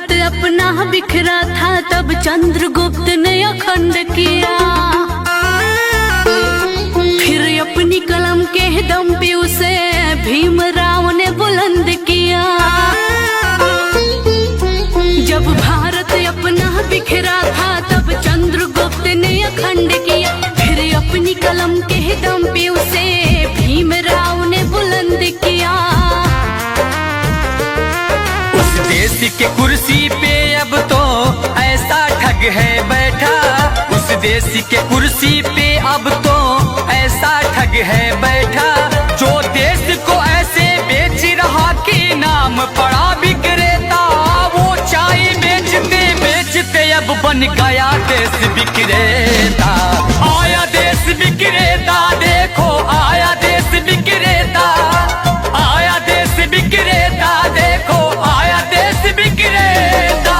भारत अपना बिखरा था तब चंद्रगुप्त ने अखंड किया। फिर अपनी कलम के दम पे उसे भीमराव ने बुलंद किया। जब भारत अपना बिखरा था तब चंद्रगुप्त ने अखंड किया। फिर अपनी कलम के दम पे उसे भीमराव ने बुलंद किया। उस देश के कुर्सी पे अब तो ऐसा ठग है बैठा। उस देश के कुर्सी पे अब तो ऐसा ठग है बैठा। जो देश को ऐसे बेच रहा कि नाम पड़ा विक्रेता। वो चाय बेचते बेचते अब बन गया देश विक्रेता। आया देश विक्रेता, देखो आया देश विक्रेता। आया देश विक्रेता, देखो आया देश विक्रेता।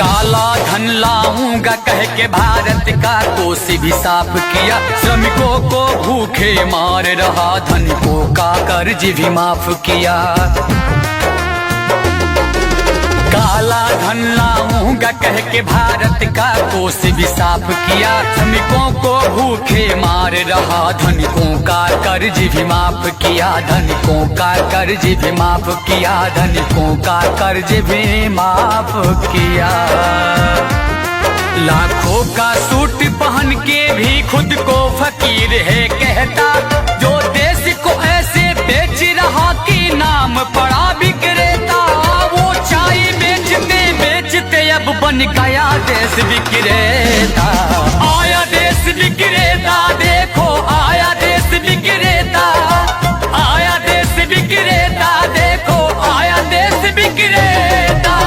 काला धन लाऊंगा कह के भारत का कोष भी साफ किया। श्रमिकों को भूखे मार रहा, धनिकों का कर्ज भी माफ किया। काला धन लाऊंगा कह के भारत का कोष भी साफ किया। श्रमिकों को भूखे मार रहा, धनिकों का कर्ज भी माफ किया। धनिकों का कर्ज भी माफ किया। धनिकों का कर्ज भी माफ किया। लाखों का सूट पहन के भी खुद को फकीर है कहता। जो देश को ऐसे बेच रहा कि नाम पड़ा विक्रेता। वो चाय बेचते बेचते अब बन गया देश विक्रेता। आया देश विक्रेता, देखो आया देश विक्रेता। आया देश विक्रेता, देखो आया देश विक्रेता।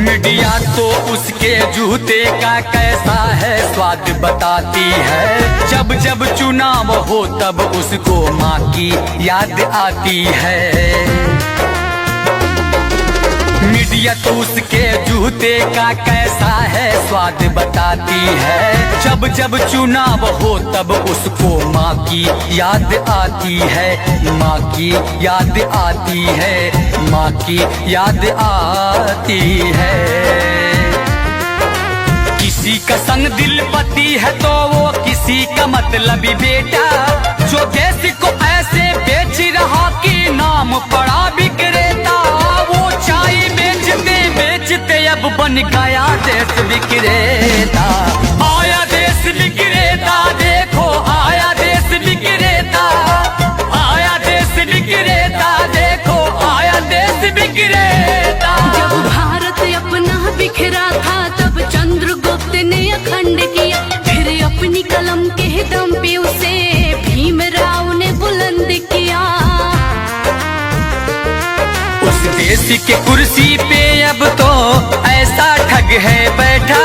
मीडिया तो उसके जूते का कैसा है स्वाद बताती है। जब जब चुनाव हो तब उसको माँ की याद आती है। मीडिया तो उसके जूते का कैसा है स्वाद बताती है। जब जब चुनाव हो तब उसको माँ की याद आती है। माँ की याद आती है। माँ की याद आती है। किसी का संग दिल पति है तो वो किसी का मतलबी बेटा। जो देश को ऐसे बेच रहा कि नाम पड़ा विक्रेता। वो चाय बेचते बेचते अब बन गया देश विक्रेता। आया देश विक्रेता, देखो आया देश विक्रेता। आया देश विक्रेता, देखो आया देश विक्रेता। जब भारत अपना बिखरा था तब चंद्रगुप्त ने अखंड किया। फिर अपनी कलम के दम पे उसे भीमराव ने बुलंद किया। उस देश के कुर्सी पे अब तो ऐसा ठग है बैठा।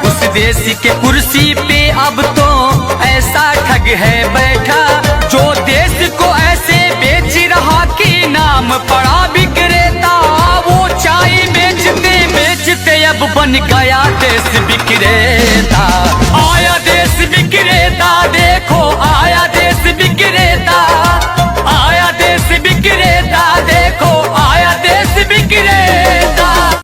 उस देश के कुर्सी पे अब तो ऐसा ठग है बैठा। जो देश को ऐसे बेच रहा कि नाम पड़ा विक्रेता। वो चाय बेचते बेचते अब बन गया देश विक्रेता।